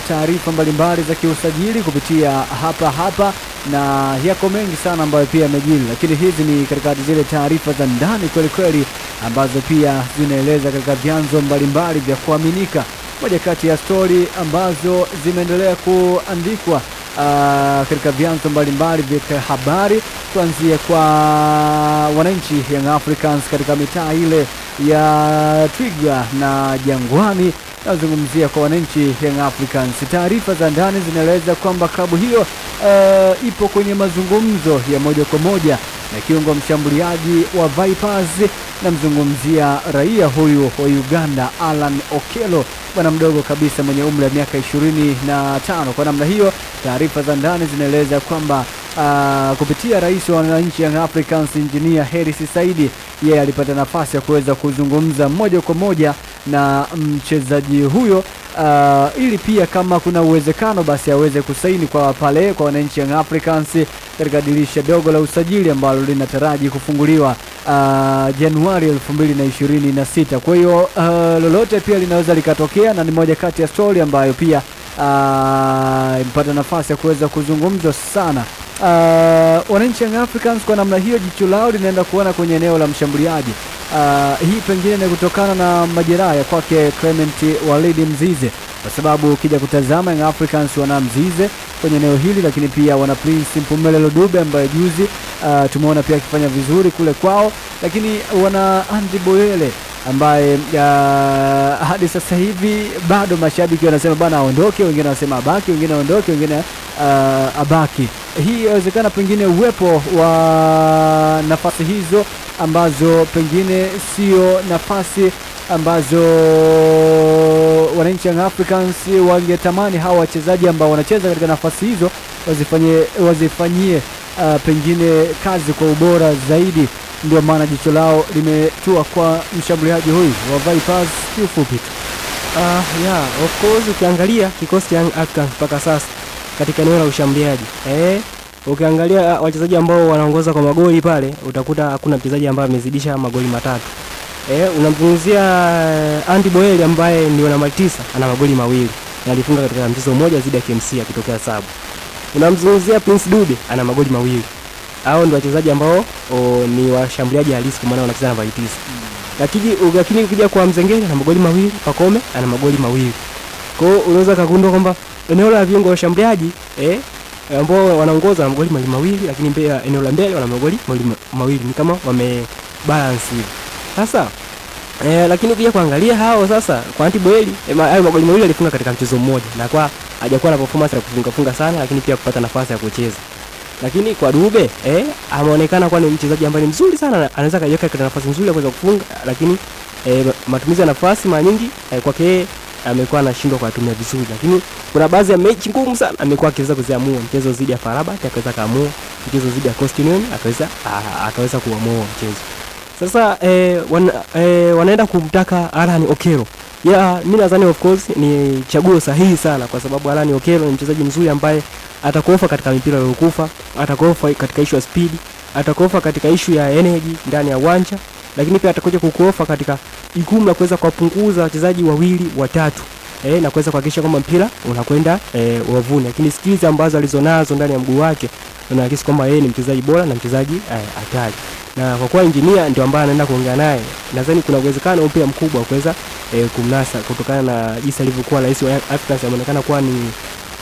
taarifa mbalimbali za kiusajili kupitia hapa na yako mengi sana ambayo pia yamejiri, lakini hizi ni katika zile taarifa za ndani kweli ambazo pia zinaeleza katika vyanzo mbalimbali vya kuaminika. Moja kati ya story ambazo zimeendelea kuandikwa katika vyanzo mbalimbali vya habari, kuanzia kwa wananchi Young Africans katika mitaa ile ya Twiga na Jangwani. Nazungumzia kwa wananchi Young Africans, taarifa za ndani zinaeleza kwamba klabu hiyo ipo kwenye mazungumzo ya moja kwa moja na kiungo mshambuliaji wa Vipers. Namzungumzia raia huyu wa Uganda Alan Okello, bwana mdogo kabisa mwenye umri wa miaka 25. Kwa namna hiyo, taarifa za ndani zinaeleza kwamba kupitia rais wa wananchi Young Africans Engineer Hersi Said, yeye alipata nafasi ya kuweza kuzungumza moja kwa moja na mchezaji huyo ili pia kama kuna uwezekano basi aweze kusaini kwa pale kwa wananchi Young Africans katika dirisha dogo la usajili ambalo linataraji kufunguliwa Januari 2026. Kwa hiyo lolote pia linaweza likatokea, na ni moja kati ya story ambayo pia impata nafasi ya kuweza kuzungumzwa sana. Wananchi Young Africans kwa namna hiyo jicho lao linaenda kuona kwenye eneo la mshambuliaji. Hii pengine ni kutokana na majeraha ya kwake Clement Walid Mzize, kwa sababu ukija kutazama Young Africans wana Mzize kwenye eneo hili, lakini pia wana Prince Mpumelelo Dube ambaye juzi tumeona pia akifanya vizuri kule kwao, lakini wana Andy Boyele ambaye hadi sasa hivi bado mashabiki wanasema bana aondoke, wengine wanasema abaki, wengine aondoke, wengine abaki. Hii inawezekana pengine uwepo wa nafasi hizo ambazo pengine sio nafasi ambazo wananchi Young Africans wangetamani hawa wachezaji ambao wanacheza katika nafasi hizo wazifanyie pengine kazi kwa ubora zaidi. Ndio maana jicho lao limetua kwa mshambuliaji huyu wa Vipers kiufupi tu. Of course ukiangalia kikosi cha Young Africans mpaka sasa katika eneo la ushambuliaji, ukiangalia wachezaji ambao wanaongoza kwa magoli pale, utakuta hakuna mchezaji ambaye amezidisha magoli matatu. Unamzungumzia Andy Boyele ambaye ndio namba 9, ana magoli mawili na alifunga katika mchezo mmoja dhidi ya KMC akitokea sabu. Unamzungumzia Prince Dube ana magoli mawili. Hao ndio wachezaji ambao ni washambuliaji halisi kwa maana wanacheza namba 9. Lakini ukija kwa Mzengeli ana magoli mawili, Pakome ana magoli mawili. Kwa hiyo unaweza kugundua kwamba eneo la viungo washambuliaji ambao wanaongoza na magoli mawili, lakini pia eneo la mbele wana magoli mawili, ni kama wamebalance hivi. Sasa lakini pia kuangalia hao sasa kwa Andy Boyele hayo magoli mawili alifunga katika mchezo mmoja, na kwa hajakuwa na performance ya kufunga sana, lakini pia kupata nafasi ya kucheza. Lakini kwa Dube ameonekana kuwa ni mchezaji ambaye ni mzuri sana, anaweza kujiweka katika nafasi nzuri ya kuweza kufunga, lakini matumizi ya nafasi mara nyingi kwake amekuwa anashindwa kutumia vizuri. Lakini kuna baadhi ya mechi ngumu sana amekuwa akiweza kuziamua. Mchezo dhidi ya Faraba akaweza kaamua, mchezo dhidi ya Coastal Union akaweza kuamua mchezo. Sasa wanaenda kumtaka Alan Okello. Mimi nadhani of course ni chaguo sahihi sana, kwa sababu Alan Okello ni mchezaji mzuri ambaye atakuofa katika mipira iliyokufa, atakuofa katika issue ya speed, atakuofa katika issue ya energy ndani ya uwanja, lakini pia atakuja kukuofa katika jukumu la kuweza kupunguza wachezaji wawili watatu na kuweza kuhakikisha kwamba mpira unakwenda wavuni. Lakini skills ambazo alizonazo ndani ya mguu wake unahakikisha kwamba yeye ni mchezaji bora na mchezaji hatari. Na kwa kuwa Engineer ndio ambaye anaenda kuongea naye, nadhani kuna uwezekano pia mkubwa kuweza kumnasa, kutokana na jinsi alivyokuwa rais wa Africans. Anaonekana kuwa ni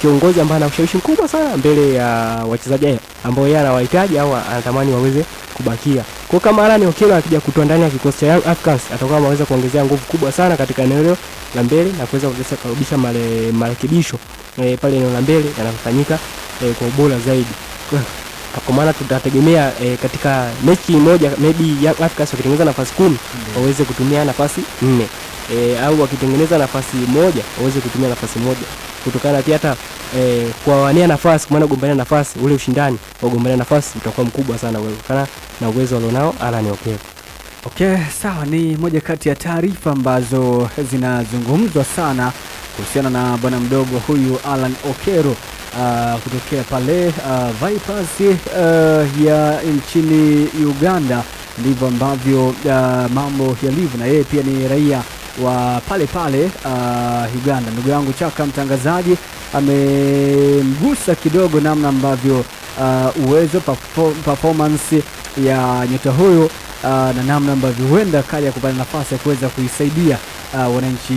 kiongozi ambaye ana ushawishi mkubwa sana mbele ya wachezaji ambao yeye anawahitaji au anatamani waweze kubakia. Kwa kama Alan Okello akija kutoa ndani ya kikosi cha Young Africans, atakuwa anaweza kuongezea nguvu kubwa sana katika eneo la mbele na kuweza kurudisha marekebisho pale eneo la mbele yanafanyika kwa ubora zaidi. Kwa maana tutategemea katika mechi moja maybe Young Africans wakitengeneza nafasi 10 waweze kutumia nafasi 4, au wakitengeneza nafasi moja waweze kutumia nafasi moja, kutokana pia hata kwa wania nafasi, kwa maana gombania nafasi, ule ushindani wa gombania nafasi utakuwa mkubwa sana kutokana na uwezo alionao Alan Okello. Okay, sawa. Ni moja kati ya taarifa ambazo zinazungumzwa sana kuhusiana na bwana mdogo huyu Alan Okello kutokea pale Vipers ya nchini Uganda. Ndivyo ambavyo mambo yalivyo, na yeye pia ni raia wa pale pale Uganda. Ndugu yangu Chaka mtangazaji amemgusa kidogo namna ambavyo uwezo performance ya nyota huyo na namna ambavyo huenda kaja kupata nafasi ya kuweza kuisaidia wananchi